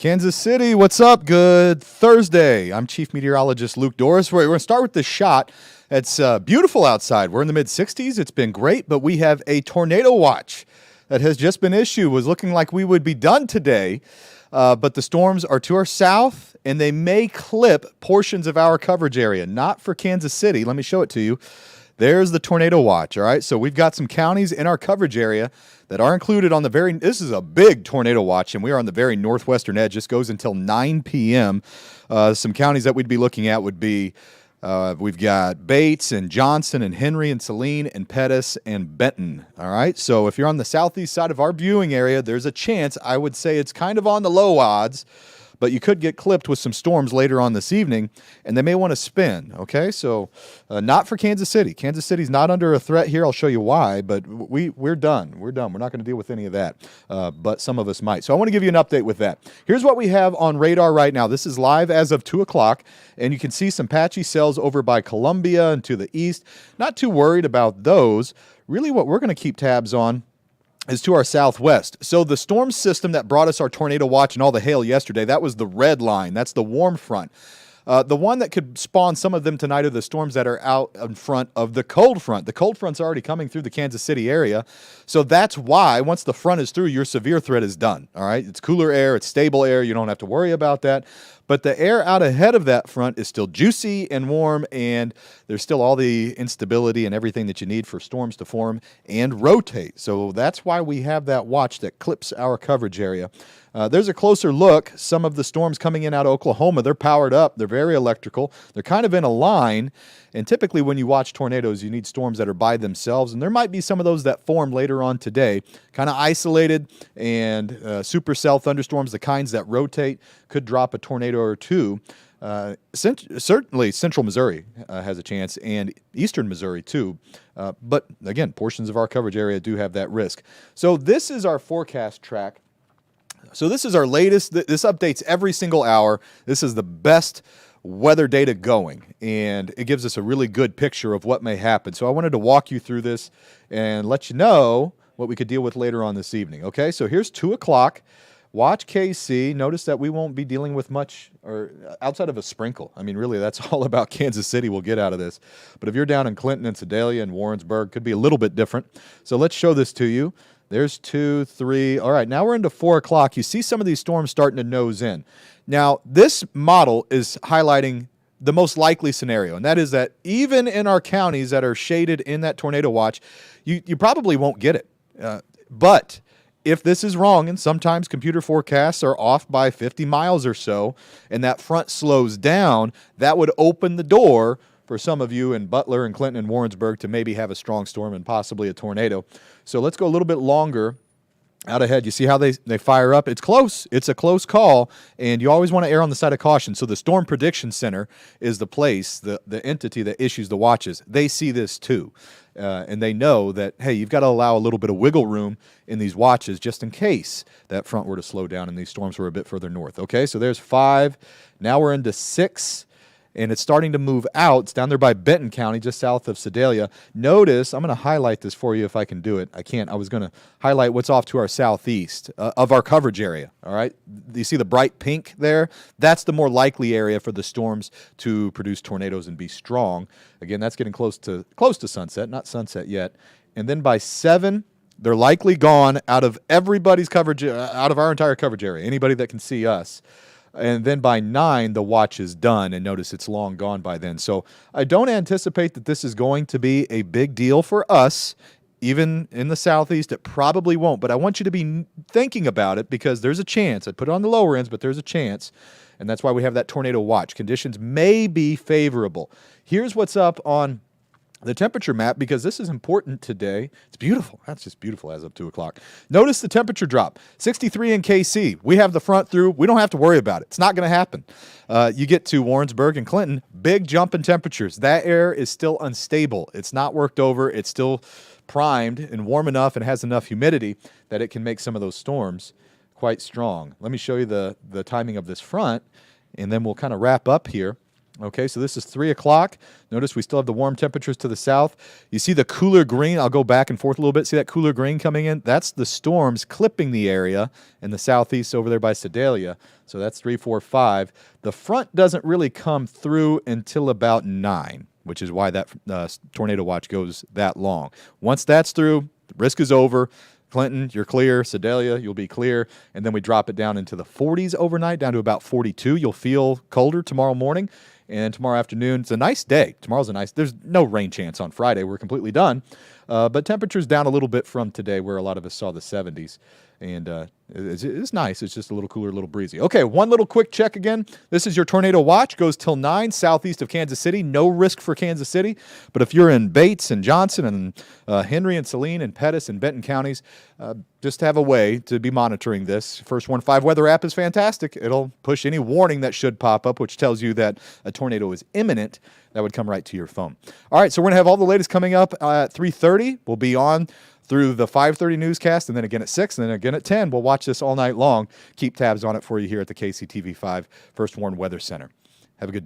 Kansas City, what's up? Good Thursday. I'm Chief Meteorologist Luke Dorris. We're going to start with this shot. It's beautiful outside. We're in the mid-60s. It's been great, but we have a tornado watch that has just been issued. It was looking like we would be done today, but the storms are to our south, and they may clip portions of our coverage area. Not for Kansas City. Let me show it to you. There's the tornado watch, all right? So we've got some counties in our coverage area that are included on the this is a big tornado watch, and we are on the very northwestern edge. This goes until 9 p.m. Some counties that we'd be looking at would be, we've got Bates and Johnson and Henry and Saline and Pettis and Benton, all right? So if you're on the southeast side of our viewing area, there's a chance. I would say it's kind of on the low odds, but you could get clipped with some storms later on this evening, and they may want to spin, okay? So not for Kansas City. Kansas City's not under a threat here. I'll show you why, but we're done. We're done. We're not going to deal with any of that, but some of us might. So I want to give you an update with that. Here's what we have on radar right now. This is live as of 2 o'clock, and you can see some patchy cells over by Columbia and to the east. Not too worried about those. Really what we're going to keep tabs on is to our southwest. So the storm system that brought us our tornado watch and all the hail yesterday, that was the red line. That's the warm front. The one that could spawn some of them tonight are the storms that are out in front of the cold front. The cold front's already coming through the Kansas City area. So that's why once the front is through, your severe threat is done. All right. It's cooler air. It's stable air. You don't have to worry about that. But the air out ahead of that front is still juicy and warm, and there's still all the instability and everything that you need for storms to form and rotate. So that's why we have that watch that clips our coverage area. There's a closer look. Some of the storms coming in out of Oklahoma, they're powered up. They're very electrical. They're kind of in a line. And typically when you watch tornadoes, you need storms that are by themselves. And there might be some of those that form later on today, kind of isolated and supercell thunderstorms, the kinds that rotate, could drop a tornado or two. Certainly central Missouri has a chance, and eastern Missouri too. But again, portions of our coverage area do have that risk. So this is our forecast track. So this is our latest. This updates every single hour. This is the best weather data going, and it gives us a really good picture of what may happen. So I wanted to walk you through this and let you know what we could deal with later on this evening. Okay, so here's 2 o'clock. Watch KC. Notice that we won't be dealing with much or outside of a sprinkle. I mean, really, that's all about Kansas City we'll get out of this. But if you're down in Clinton and Sedalia and Warrensburg, could be a little bit different. So let's show this to you. There's 2, 3. All right, now we're into 4 o'clock. You see some of these storms starting to nose in. Now, this model is highlighting the most likely scenario, and that is that even in our counties that are shaded in that tornado watch, you probably won't get it. But if this is wrong, and sometimes computer forecasts are off by 50 miles or so, and that front slows down, that would open the door for some of you in Butler and Clinton and Warrensburg to maybe have a strong storm and possibly a tornado. So let's go a little bit longer out ahead. You see how they fire up? It's close. It's a close call, and you always want to err on the side of caution. So the Storm Prediction Center is the place, the entity that issues the watches. They see this too, and they know that, hey, you've got to allow a little bit of wiggle room in these watches just in case that front were to slow down and these storms were a bit further north. Okay, so there's 5. Now we're into 6. And it's starting to move out. It's down there by Benton County, just south of Sedalia. Notice, I'm going to highlight this for you if I can do it. I can't. I was going to highlight what's off to our southeast of our coverage area, all right? You see the bright pink there? That's the more likely area for the storms to produce tornadoes and be strong. Again, that's getting close to sunset, not sunset yet. And then by 7, they're likely gone out of everybody's coverage, out of our entire coverage area, anybody that can see us. And then by 9, the watch is done, and notice it's long gone by then. So I don't anticipate that this is going to be a big deal for us. Even in the southeast, it probably won't. But I want you to be thinking about it because there's a chance. I put it on the lower ends, but there's a chance. And that's why we have that tornado watch. Conditions may be favorable. Here's what's up on the temperature map, because this is important today. It's beautiful. That's just beautiful as of 2 o'clock. Notice the temperature drop. 63 in KC. We have the front through. We don't have to worry about it. It's not going to happen. You get to Warrensburg and Clinton, big jump in temperatures. That air is still unstable. It's not worked over. It's still primed and warm enough and has enough humidity that it can make some of those storms quite strong. Let me show you the timing of this front, and then we'll kind of wrap up here. Okay, so this is 3 o'clock. Notice we still have the warm temperatures to the south. You see the cooler green. I'll go back and forth a little bit. See that cooler green coming in? That's the storms clipping the area in the southeast over there by Sedalia. So that's 3, 4, 5. The front doesn't really come through until about 9, which is why that tornado watch goes that long. Once that's through, the risk is over. Clinton, you're clear. Sedalia, you'll be clear. And then we drop it down into the 40s overnight, down to about 42. You'll feel colder tomorrow morning. And tomorrow afternoon, it's a nice day. Tomorrow's a nice, there's no rain chance on Friday. We're completely done. But temperatures down a little bit from today where a lot of us saw the 70s. And it's nice. It's just a little cooler, a little breezy. Okay, one little quick check again. This is your tornado watch. Goes till 9, southeast of Kansas City. No risk for Kansas City. But if you're in Bates and Johnson and Henry and Saline and Pettis and Benton counties, just have a way to be monitoring this. First 1-5 weather app is fantastic. It'll push any warning that should pop up, which tells you that a tornado is imminent. That would come right to your phone. All right, so we're going to have all the latest coming up at 3:30. We'll be on through the 5:30 newscast, and then again at 6, and then again at 10. We'll watch this all night long. Keep tabs on it for you here at the KCTV5 First Warn Weather Center. Have a good day.